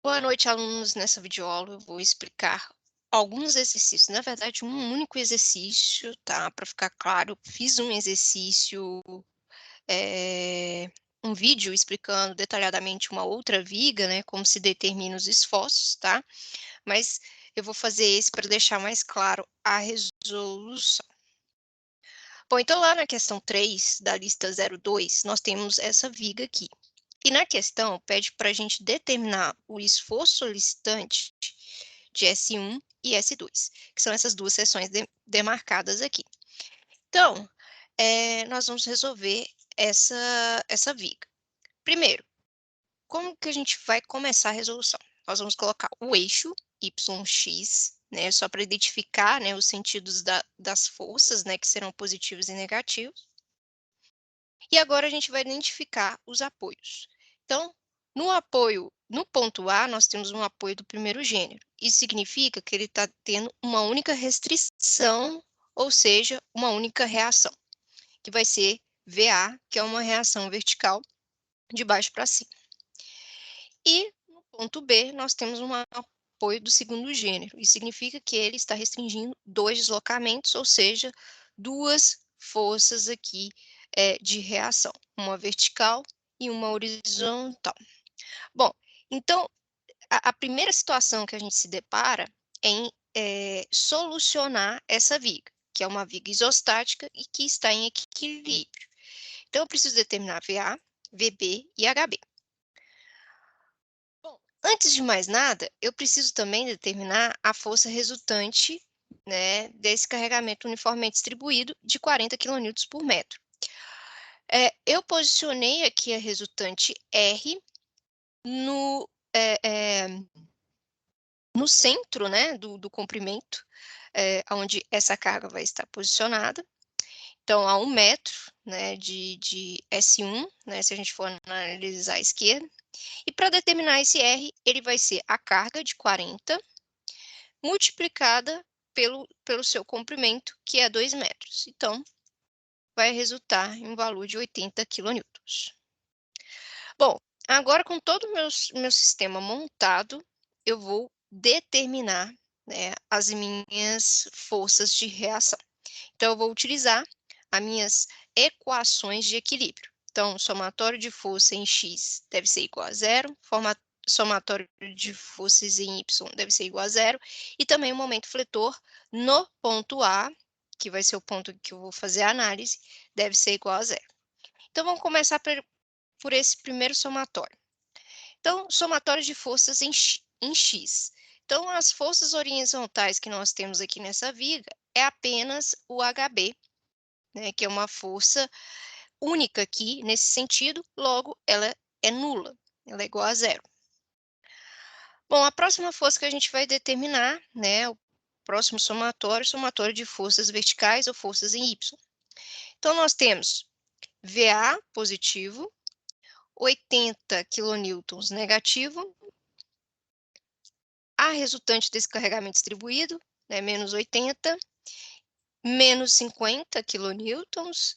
Boa noite, alunos. Nessa videoaula eu vou explicar alguns exercícios. Na verdade, um único exercício, tá? Para ficar claro, fiz um exercício, um vídeo explicando detalhadamente uma outra viga, né? Como se determina os esforços, tá? Mas eu vou fazer esse para deixar mais claro a resolução. Bom, então lá na questão 3 da lista 02, nós temos essa viga aqui. E na questão, pede para a gente determinar o esforço solicitante de S1 e S2, que são essas duas seções demarcadas aqui. Então, nós vamos resolver essa viga. Primeiro, como que a gente vai começar a resolução? Nós vamos colocar o eixo YX, né, só para identificar, né, os sentidos das forças, né, que serão positivos e negativos. E agora a gente vai identificar os apoios. Então, no ponto A, nós temos um apoio do primeiro gênero. Isso significa que ele está tendo uma única restrição, ou seja, uma única reação, que vai ser VA, que é uma reação vertical de baixo para cima. E no ponto B, nós temos um apoio do segundo gênero. Isso significa que ele está restringindo dois deslocamentos, ou seja, duas forças aqui de reação, uma vertical e uma horizontal. Bom, então, a primeira situação que a gente se depara é em solucionar essa viga, que é uma viga isostática e que está em equilíbrio. Então, eu preciso determinar VA, VB e HB. Bom, antes de mais nada, eu preciso também determinar a força resultante, né, desse carregamento uniformemente distribuído de 40 quilonewtons por metro. Eu posicionei aqui a resultante R no, eh eh, no centro, né, do comprimento, aonde essa carga vai estar posicionada. Então, a 1 metro, né, de S1, né, se a gente for analisar à esquerda. E para determinar esse R, ele vai ser a carga de 40 multiplicada pelo seu comprimento, que é 2 metros. Então, vai resultar em um valor de 80 quilonewtons. Bom, agora com todo o meu sistema montado, eu vou determinar, né, as minhas forças de reação. Então, eu vou utilizar as minhas equações de equilíbrio. Então, somatório de força em x deve ser igual a zero, somatório de forças em y deve ser igual a zero, e também o momento fletor no ponto A, que vai ser o ponto que eu vou fazer a análise, deve ser igual a zero. Então, vamos começar por esse primeiro somatório. Então, somatório de forças em x. Então, as forças horizontais que nós temos aqui nessa viga é apenas o HB, né, que é uma força única aqui nesse sentido, logo ela é nula, ela é igual a zero. Bom, a próxima força que a gente vai determinar, né, o próximo somatório de forças verticais ou forças em Y. Então, nós temos VA positivo, 80 quilonewtons negativo, a resultante desse carregamento distribuído, né, menos 80, menos 50 quilonewtons,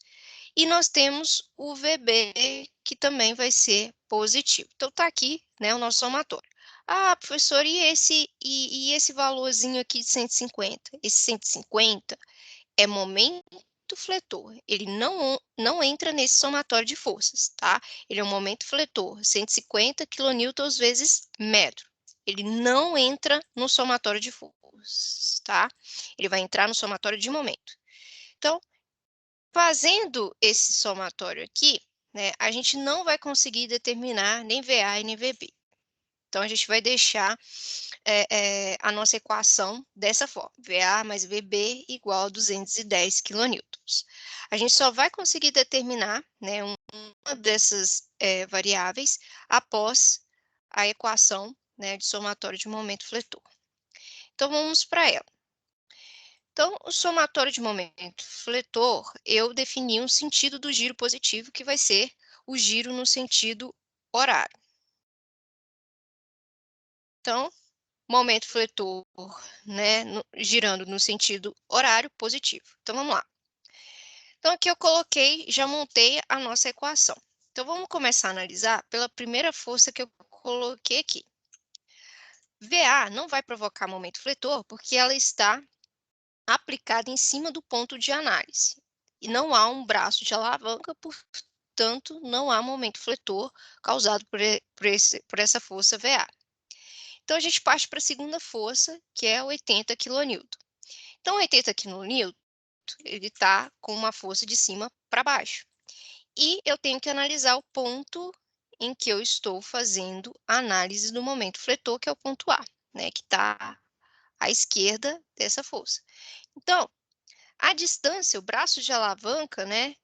e nós temos o VB, que também vai ser positivo. Então, está aqui, né, o nosso somatório. Ah, professor, e esse valorzinho aqui de 150? Esse 150 é momento fletor, ele não entra nesse somatório de forças, tá? Ele é um momento fletor, 150 quilonewtons vezes metro. Ele não entra no somatório de forças, tá? Ele vai entrar no somatório de momento. Então, fazendo esse somatório aqui, né, a gente não vai conseguir determinar nem VA e nem VB. Então, a gente vai deixar a nossa equação dessa forma: VA mais VB igual a 210 quilonewtons. A gente só vai conseguir determinar, né, uma dessas variáveis após a equação, né, de somatório de momento fletor. Então, vamos para ela. Então, o somatório de momento fletor, eu defini um sentido do giro positivo, que vai ser o giro no sentido horário. Então, momento fletor, né, girando no sentido horário positivo. Então, vamos lá. Então, aqui eu coloquei, já montei a nossa equação. Então, vamos começar a analisar pela primeira força que eu coloquei aqui. VA não vai provocar momento fletor porque ela está aplicada em cima do ponto de análise. E não há um braço de alavanca, portanto, não há momento fletor causado por essa força VA. Então, a gente parte para a segunda força, que é 80 kN. Então, 80 kN, ele está com uma força de cima para baixo. E eu tenho que analisar o ponto em que eu estou fazendo a análise do momento fletor, que é o ponto A, né, que está à esquerda dessa força. Então, a distância, o braço de alavanca, né,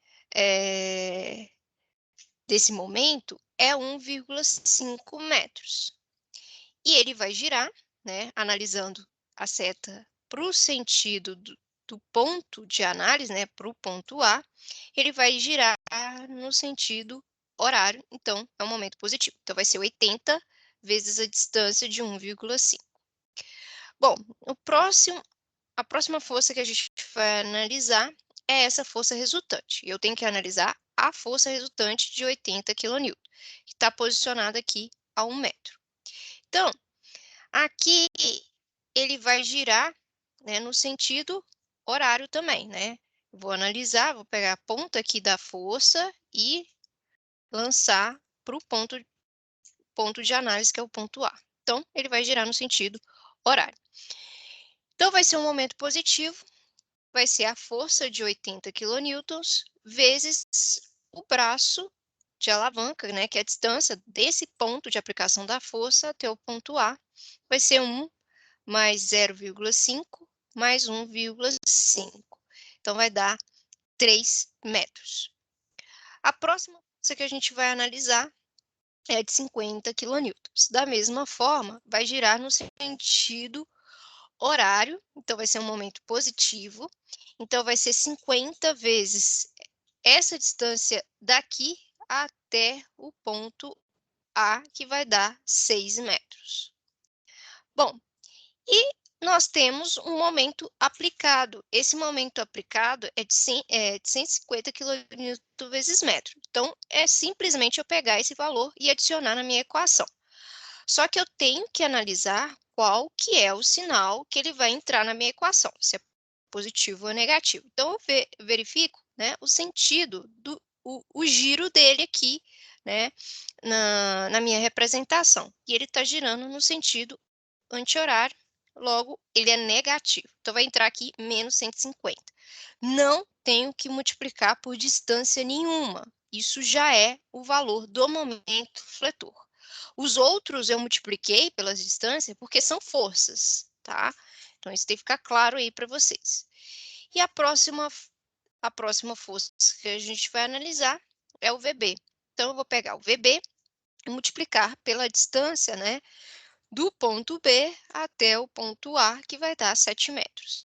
desse momento é 1,5 metros. E ele vai girar, né, analisando a seta para o sentido do ponto de análise, né, para o ponto A, ele vai girar no sentido horário, então é um momento positivo. Então vai ser 80 vezes a distância de 1,5. Bom, a próxima força que a gente vai analisar é essa força resultante. Eu tenho que analisar a força resultante de 80 kN, que está posicionada aqui a 1 metro. Então, aqui ele vai girar, né, no sentido horário também, né? Vou analisar, vou pegar a ponta aqui da força e lançar para o ponto de análise, que é o ponto A. Então, ele vai girar no sentido horário. Então, vai ser um momento positivo, vai ser a força de 80 quilonewtons vezes o braço de alavanca, né, que é a distância desse ponto de aplicação da força até o ponto A, vai ser 1 mais 0,5 mais 1,5. Então, vai dar 3 metros. A próxima força que a gente vai analisar é de 50 quilonewtons. Da mesma forma, vai girar no sentido horário, então vai ser um momento positivo. Então, vai ser 50 vezes essa distância daqui até o ponto A, que vai dar 6 metros. Bom, e nós temos um momento aplicado. Esse momento aplicado é de 150 kN vezes metro. Então, é simplesmente eu pegar esse valor e adicionar na minha equação. Só que eu tenho que analisar qual que é o sinal que ele vai entrar na minha equação, se é positivo ou negativo. Então, eu verifico, né, o sentido o giro dele aqui, né, na minha representação. E ele está girando no sentido anti-horário, logo ele é negativo. Então, vai entrar aqui menos 150. Não tenho que multiplicar por distância nenhuma. Isso já é o valor do momento fletor. Os outros eu multipliquei pelas distâncias porque são forças, tá? Então, isso tem que ficar claro aí para vocês. E a próxima força que a gente vai analisar é o VB. Então, eu vou pegar o VB e multiplicar pela distância, né, do ponto B até o ponto A, que vai dar 7 metros.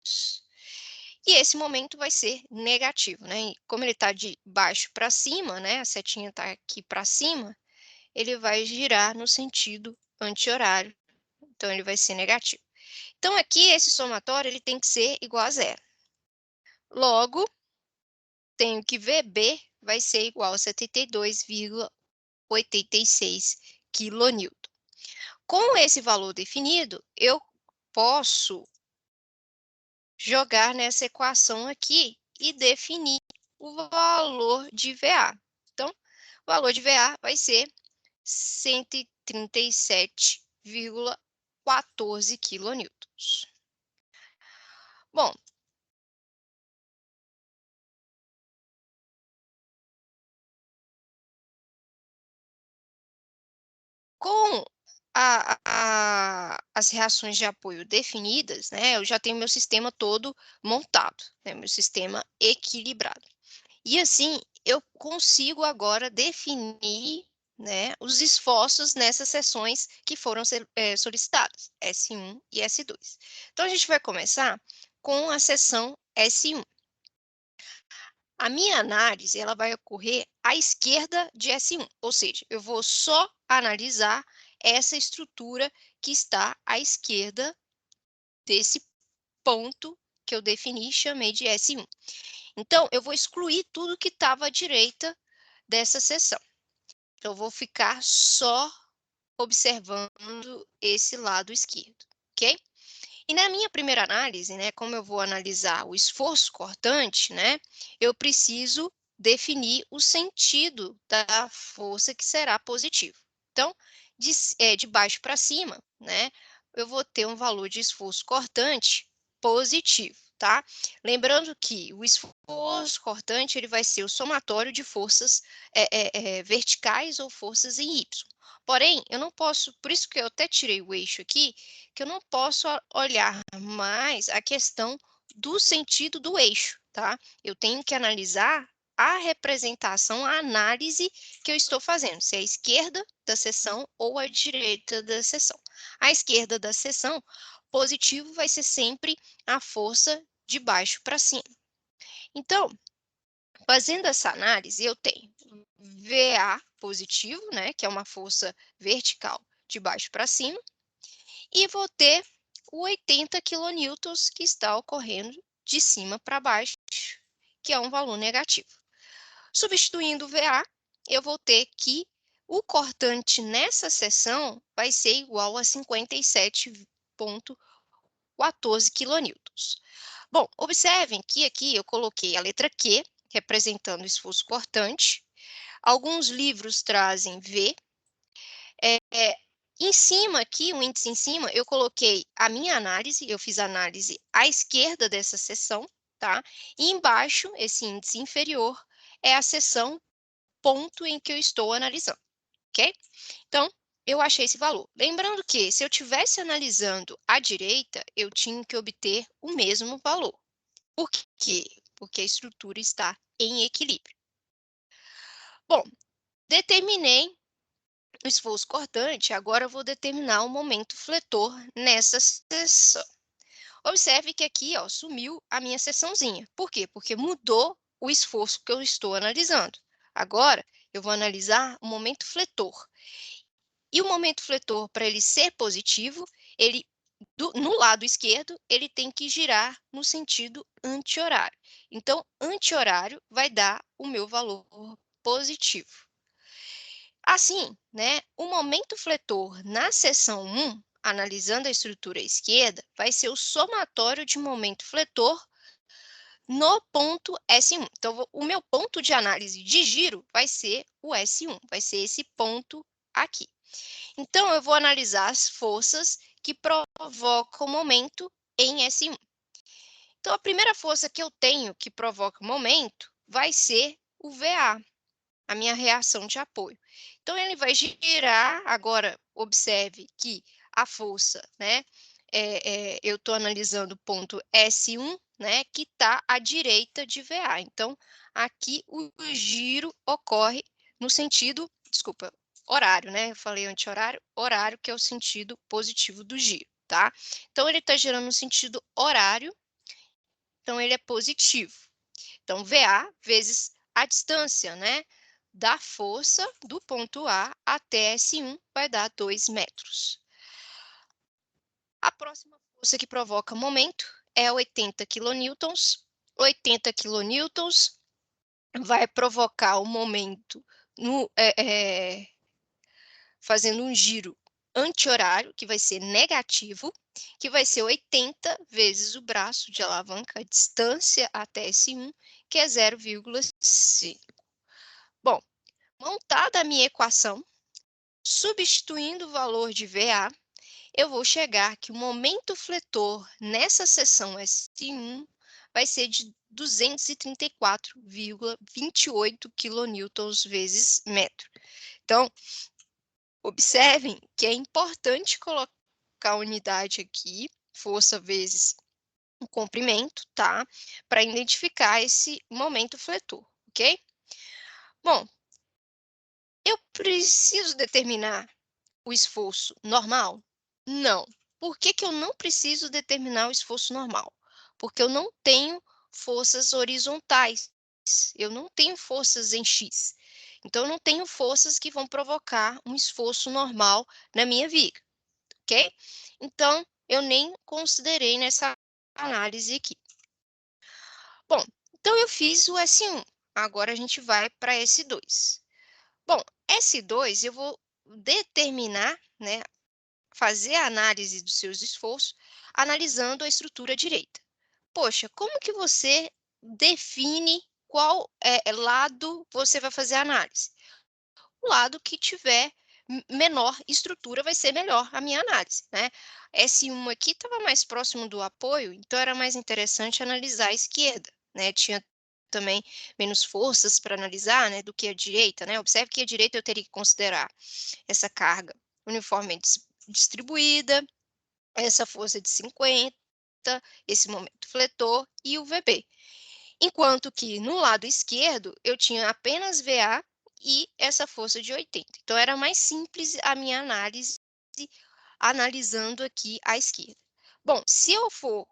E esse momento vai ser negativo, né? E como ele está de baixo para cima, né? A setinha está aqui para cima, ele vai girar no sentido anti-horário. Então, ele vai ser negativo. Então, aqui, esse somatório ele tem que ser igual a zero. Logo, tenho que VB vai ser igual a 72,86 kN. Com esse valor definido, eu posso jogar nessa equação aqui e definir o valor de VA. Então, o valor de VA vai ser 137,14 quilonewtons. Bom, com as reações de apoio definidas, né, eu já tenho meu sistema todo montado, né, meu sistema equilibrado. E assim, eu consigo agora definir, né, os esforços nessas seções que foram solicitadas, S1 e S2. Então, a gente vai começar com a seção S1. A minha análise ela vai ocorrer à esquerda de S1, ou seja, eu vou só analisar essa estrutura que está à esquerda desse ponto que eu defini e chamei de S1. Então, eu vou excluir tudo que estava à direita dessa seção. Então, eu vou ficar só observando esse lado esquerdo, ok? E na minha primeira análise, né, como eu vou analisar o esforço cortante, né, eu preciso definir o sentido da força que será positivo. Então, de baixo para cima, né, eu vou ter um valor de esforço cortante positivo, tá? Lembrando que o esforço cortante ele vai ser o somatório de forças verticais ou forças em Y. Porém, eu não posso, por isso que eu até tirei o eixo aqui, que eu não posso olhar mais a questão do sentido do eixo, tá? Eu tenho que analisar a representação, a análise que eu estou fazendo, se é a esquerda da seção ou a direita da seção. A esquerda da seção, positivo vai ser sempre a força de baixo para cima. Então, fazendo essa análise, eu tenho VA positivo, né, que é uma força vertical de baixo para cima, e vou ter o 80 quilonewtons que está ocorrendo de cima para baixo, que é um valor negativo. Substituindo o VA, eu vou ter que o cortante nessa seção vai ser igual a 57,14 quilonewtons. Bom, observem que aqui eu coloquei a letra Q, representando o esforço cortante. Alguns livros trazem V. Em cima aqui, o índice em cima, eu coloquei a minha análise, eu fiz a análise à esquerda dessa seção, tá? E embaixo, esse índice inferior, é a seção ponto em que eu estou analisando, ok? Então, eu achei esse valor. Lembrando que, se eu estivesse analisando à direita, eu tinha que obter o mesmo valor. Por quê? Porque a estrutura está em equilíbrio. Bom, determinei o esforço cortante, agora eu vou determinar o momento fletor nessa seção. Observe que aqui, ó, sumiu a minha seçãozinha. Por quê? Porque mudou o esforço que eu estou analisando. Agora, eu vou analisar o momento fletor. E o momento fletor, para ele ser positivo, ele no lado esquerdo, ele tem que girar no sentido anti-horário. Então, anti-horário vai dar o meu valor positivo. Assim, né, o momento fletor na seção 1, analisando a estrutura à esquerda, vai ser o somatório de momento fletor no ponto S1. Então, o meu ponto de análise de giro vai ser o S1, vai ser esse ponto aqui. Então, eu vou analisar as forças que provocam o momento em S1. Então, a primeira força que eu tenho que provoca o momento vai ser o VA, a minha reação de apoio. Então, ele vai girar, agora observe que a força, né, eu estou analisando o ponto S1, né, que está à direita de VA. Então, aqui o giro ocorre no sentido, desculpa, horário, né, eu falei anti-horário, horário que é o sentido positivo do giro, tá? Então, ele está girando no sentido horário, então ele é positivo. Então, VA vezes a distância, né, da força do ponto A até S1 vai dar 2 metros. A próxima força que provoca momento é 80 quilonewtons. 80 quilonewtons vai provocar o momento no, fazendo um giro anti-horário, que vai ser negativo, que vai ser 80 vezes o braço de alavanca, a distância até S1, que é 0,5. Bom, montada a minha equação, substituindo o valor de VA, eu vou chegar que o momento fletor nessa seção S1 vai ser de 234,28 quilonewtons vezes metro. Então, observem que é importante colocar a unidade aqui, força vezes o comprimento, tá? Para identificar esse momento fletor, ok? Bom, eu preciso determinar o esforço normal? Não. Por que que eu não preciso determinar o esforço normal? Porque eu não tenho forças horizontais, eu não tenho forças em X. Então, eu não tenho forças que vão provocar um esforço normal na minha viga, ok? Então, eu nem considerei nessa análise aqui. Bom, então eu fiz o S1. Agora a gente vai para S2. Bom, S2 eu vou determinar, né, fazer a análise dos seus esforços, analisando a estrutura direita. Poxa, como que você define qual lado você vai fazer a análise? O lado que tiver menor estrutura vai ser melhor a minha análise, né? S1 aqui estava mais próximo do apoio, então era mais interessante analisar a esquerda, né? Tinha também menos forças para analisar, né, do que a direita, né? Observe que a direita eu teria que considerar essa carga uniformemente distribuída, essa força de 50, esse momento fletor e o VB. Enquanto que no lado esquerdo eu tinha apenas VA e essa força de 80. Então era mais simples a minha análise, analisando aqui à esquerda. Bom, se eu for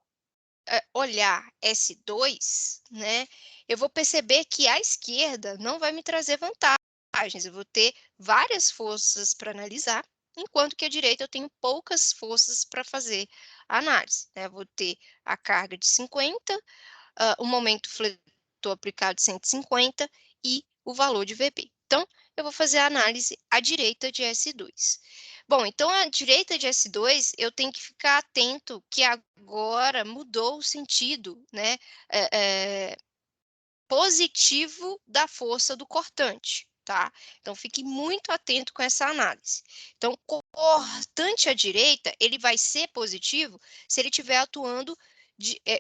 olhar S2, né, eu vou perceber que à esquerda não vai me trazer vantagens. Eu vou ter várias forças para analisar, enquanto que à direita eu tenho poucas forças para fazer a análise, né? Eu vou ter a carga de 50, o momento fletor aplicado de 150 e o valor de VB. Então, eu vou fazer a análise à direita de S2. Bom, então à direita de S2, eu tenho que ficar atento que agora mudou o sentido, né, positivo da força do cortante, tá? Então, fique muito atento com essa análise. Então, cortante à direita, ele vai ser positivo se ele estiver atuando,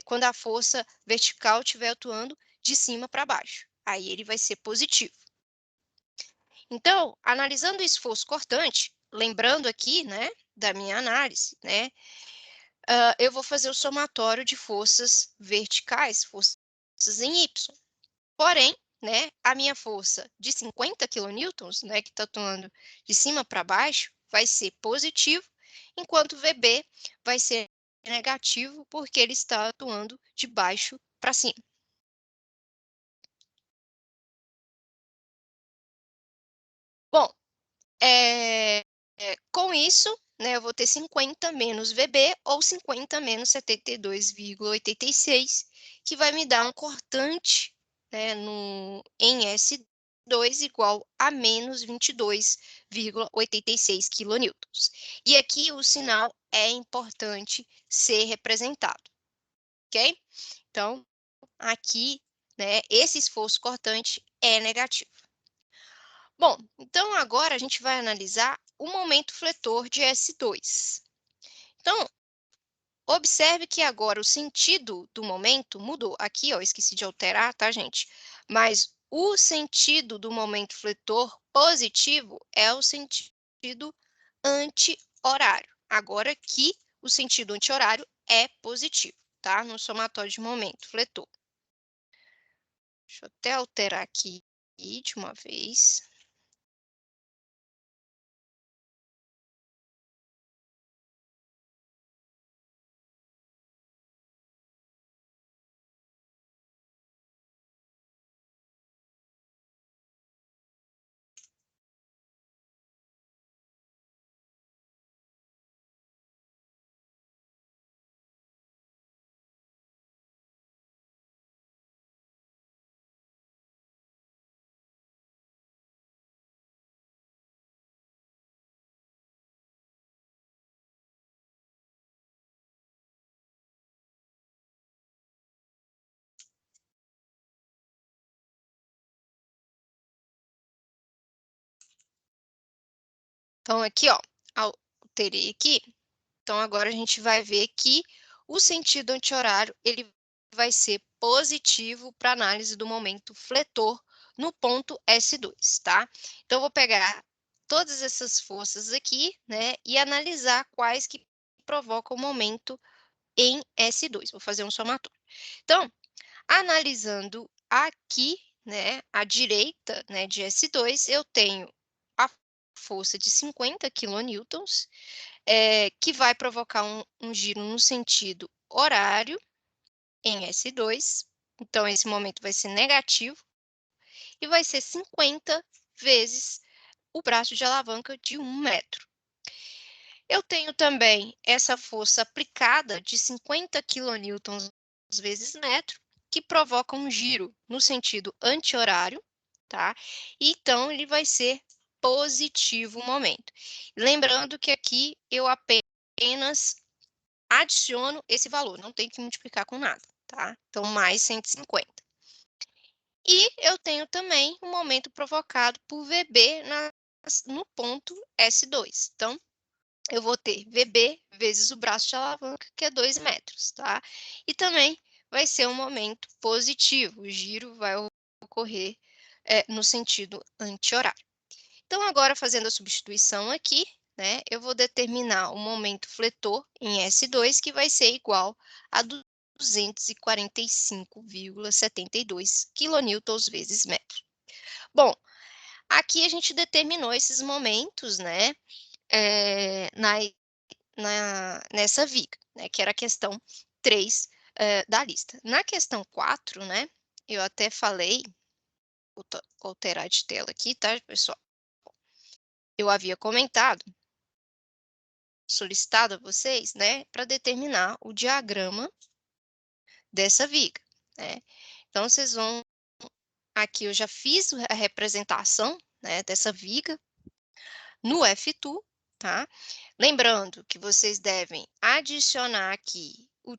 quando a força vertical estiver atuando de cima para baixo. Aí ele vai ser positivo. Então, analisando o esforço cortante, lembrando aqui, né, da minha análise, né, eu vou fazer o somatório de forças verticais, forças em Y. Porém, né, a minha força de 50 quilonewtons, né, que está atuando de cima para baixo, vai ser positivo, enquanto o VB vai ser negativo, porque ele está atuando de baixo para cima. Bom, com isso, né, eu vou ter 50 menos VB ou 50 menos 72,86, que vai me dar um cortante, né, em S2 igual a menos 22,86 quilonewtons. E aqui o sinal é importante ser representado, ok? Então, aqui, né, esse esforço cortante é negativo. Bom, então agora a gente vai analisar o momento fletor de S2. Então, observe que agora o sentido do momento mudou. Aqui, ó, esqueci de alterar, tá, gente? Mas o sentido do momento fletor positivo é o sentido anti-horário. Agora aqui, o sentido anti-horário é positivo, tá? No somatório de momento fletor. Deixa eu até alterar aqui de uma vez. Então, aqui, ó, alterei aqui. Então, agora a gente vai ver que o sentido anti-horário ele vai ser positivo para análise do momento fletor no ponto S2, tá? Então, eu vou pegar todas essas forças aqui, né, e analisar quais que provocam o momento em S2. Vou fazer um somatório. Então, analisando aqui, né, à direita, né, de S2, eu tenho a força de 50 quilonewtons, que vai provocar um giro no sentido horário em S2. Então, esse momento vai ser negativo e vai ser 50 vezes o braço de alavanca de 1 metro. Eu tenho também essa força aplicada de 50 quilonewtons vezes metro, que provoca um giro no sentido anti-horário, tá? Então, ele vai ser positivo o momento. Lembrando que aqui eu apenas adiciono esse valor, não tenho que multiplicar com nada, tá? Então, mais 150. E eu tenho também o momento provocado por VB no ponto S2. Então, eu vou ter VB vezes o braço de alavanca, que é 2 metros, tá? E também vai ser um momento positivo, o giro vai ocorrer no sentido anti-horário. Então, agora fazendo a substituição aqui, né, eu vou determinar o momento fletor em S2, que vai ser igual a 245,72 quilonewtons vezes metro. Bom, aqui a gente determinou esses momentos, né, nessa viga, né, que era a questão 3 da lista. Na questão 4, né, eu até falei, vou alterar de tela aqui, tá, pessoal? Eu havia solicitado a vocês, né, para determinar o diagrama dessa viga, né. Então vocês vão aqui eu já fiz a representação, né, dessa viga no F2, tá. Lembrando que vocês devem adicionar aqui o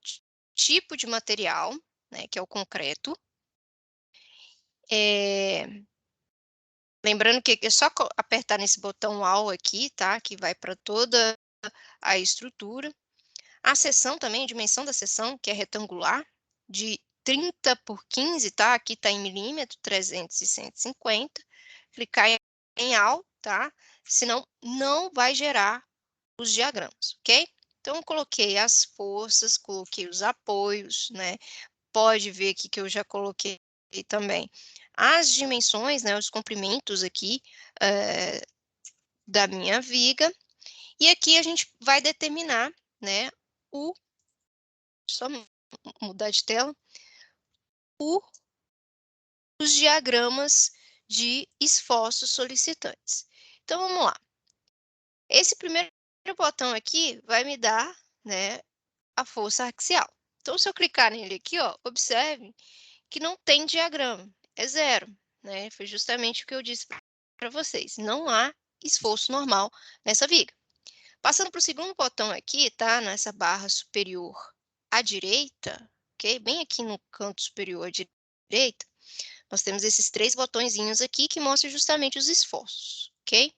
tipo de material, né, que é o concreto. Lembrando que é só apertar nesse botão AL aqui, tá, que vai para toda a estrutura. A seção também, a dimensão da seção, que é retangular, de 30 por 15, tá? Aqui está em milímetro, 300 e 150. Clicar em AL, tá? Senão, não vai gerar os diagramas, ok? Então, eu coloquei as forças, coloquei os apoios, né? Pode ver aqui que eu já coloquei também as dimensões, né? Os comprimentos aqui da minha viga. E aqui a gente vai determinar, né? Só mudar de tela, os diagramas de esforços solicitantes. Então, vamos lá. Esse primeiro botão aqui vai me dar, né, a força axial. Então, se eu clicar nele aqui, ó, observe que não tem diagrama, é zero, né? Foi justamente o que eu disse para vocês. Não há esforço normal nessa viga. Passando para o segundo botão aqui, tá? Nessa barra superior à direita, ok? Bem aqui no canto superior à direita, nós temos esses 3 botõezinhos aqui que mostram justamente os esforços, ok?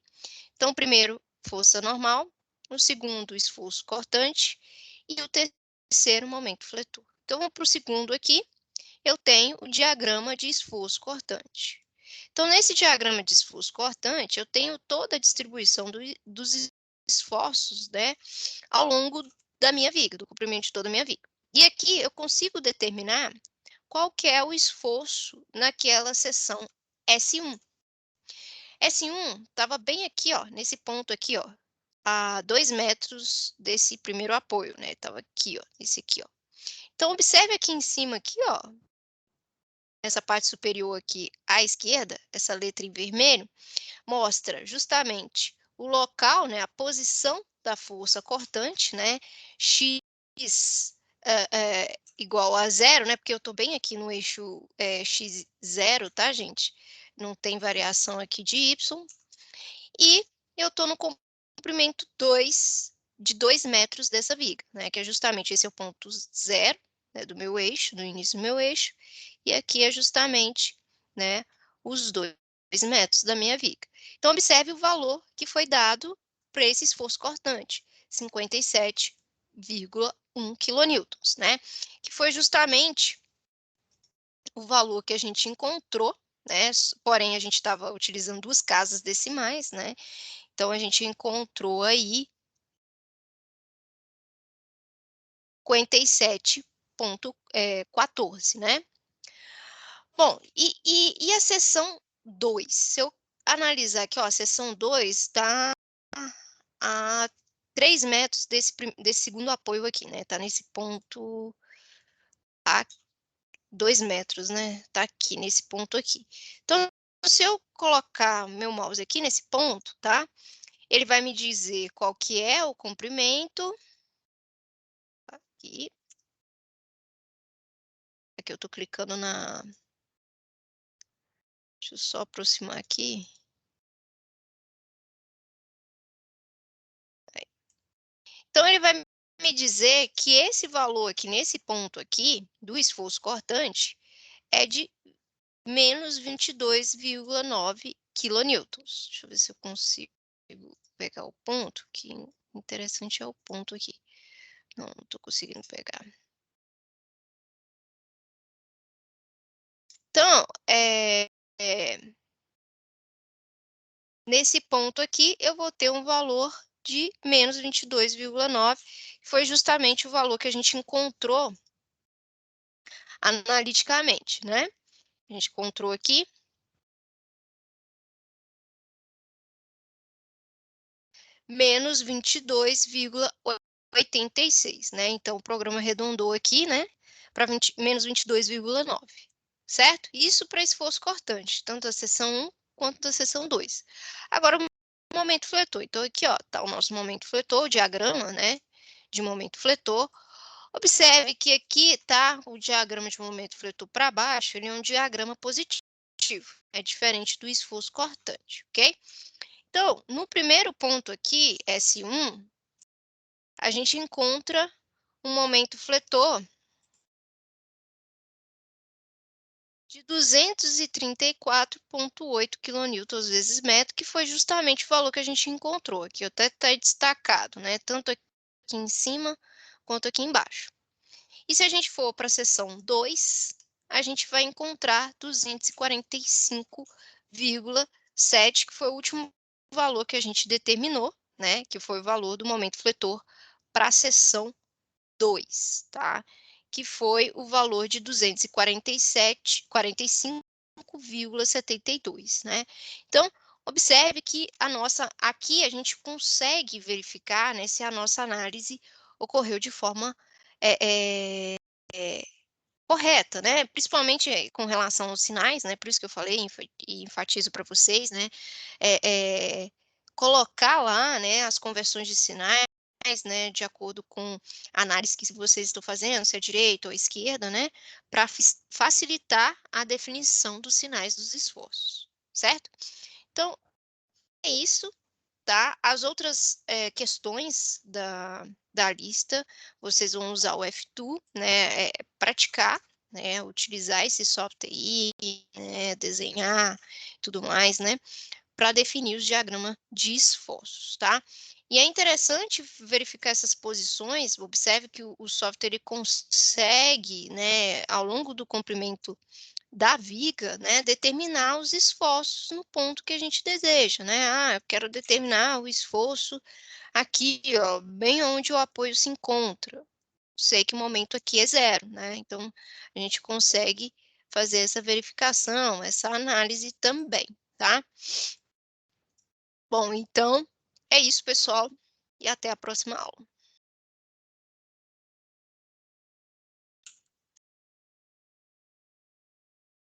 Então, o primeiro, força normal, o segundo, esforço cortante, e o terceiro, momento fletor. Então, vamos para o segundo aqui, eu tenho o diagrama de esforço cortante. Então, nesse diagrama de esforço cortante, eu tenho toda a distribuição dos esforços, né, ao longo da minha viga, do comprimento de toda a minha viga. E aqui eu consigo determinar qual que é o esforço naquela seção S1. S1 estava bem aqui, ó, nesse ponto aqui, ó, a 2 metros desse primeiro apoio, né? Estava aqui, ó, esse aqui, ó. Então, observe aqui em cima, aqui, ó, essa parte superior aqui à esquerda, essa letra em vermelho, mostra justamente o local, né, a posição da força cortante, né, X igual a zero, né, porque eu estou bem aqui no eixo X zero, tá, gente? Não tem variação aqui de Y. E eu estou no comprimento 2 de 2 metros dessa viga, né, que é justamente esse é o ponto zero, né, do meu eixo, do início do meu eixo, e aqui é justamente, né, os 2 metros da minha viga. Então, observe o valor que foi dado para esse esforço cortante, 57,1 quilonewtons, né, que foi justamente o valor que a gente encontrou, né, porém a gente estava utilizando 2 casas decimais, né, então a gente encontrou aí 57,14, né. Bom, e a seção 2, se eu analisar aqui, ó, a seção 2 está a 3 metros desse segundo apoio aqui, né, tá nesse ponto a 2 metros, né, tá aqui, nesse ponto aqui. Então, se eu colocar meu mouse aqui nesse ponto, tá, ele vai me dizer qual que é o comprimento, aqui, aqui eu tô clicando deixa eu só aproximar aqui. Então, ele vai me dizer que esse valor aqui, nesse ponto aqui, do esforço cortante, é de menos 22,9 quilonewtons. Deixa eu ver se eu consigo pegar o ponto, que interessante é o ponto aqui. Não estou conseguindo pegar. Então, nesse ponto aqui, eu vou ter um valor de menos 22,9, que foi justamente o valor que a gente encontrou analiticamente, né? A gente encontrou aqui menos 22,86, né? Então, o programa arredondou aqui, né, para menos 22,9, certo? Isso para esforço cortante, tanto da seção 1 quanto da seção 2. Agora, o momento fletor. Então, aqui, ó, tá o nosso momento fletor, o diagrama, né, de momento fletor. Observe que aqui tá o diagrama de momento fletor para baixo, ele é um diagrama positivo, é diferente do esforço cortante, ok? Então, no primeiro ponto aqui, S1, a gente encontra um momento fletor de 234,8 quilonewtons vezes metro, que foi justamente o valor que a gente encontrou. Aqui até está destacado, né? Tanto aqui em cima quanto aqui embaixo. E se a gente for para a seção 2, a gente vai encontrar 245,7, que foi o último valor que a gente determinou, né? Que foi o valor do momento fletor para a seção 2, tá? Que foi o valor de 247,45,72, né? Então, observe que aqui a gente consegue verificar, né, se a nossa análise ocorreu de forma é, correta, né? Principalmente com relação aos sinais, né? Por isso que eu falei e enfatizo para vocês, né? É, é, colocar lá, né, as conversões de sinais, né, de acordo com a análise que vocês estão fazendo, se é direita ou esquerda, né, para facilitar a definição dos sinais dos esforços, certo? Então, é isso, tá? As outras questões da lista, vocês vão usar o F2, né, praticar, né, utilizar esse software aí, né, desenhar, tudo mais, né, para definir os diagramas de esforços, tá? E é interessante verificar essas posições, observe que o software ele consegue, né, ao longo do comprimento da viga, né, determinar os esforços no ponto que a gente deseja, né? Ah, eu quero determinar o esforço aqui, ó, bem onde o apoio se encontra. Sei que o momento aqui é zero, né? Então, a gente consegue fazer essa verificação, essa análise também, tá? Bom, então, é isso, pessoal, e até a próxima aula.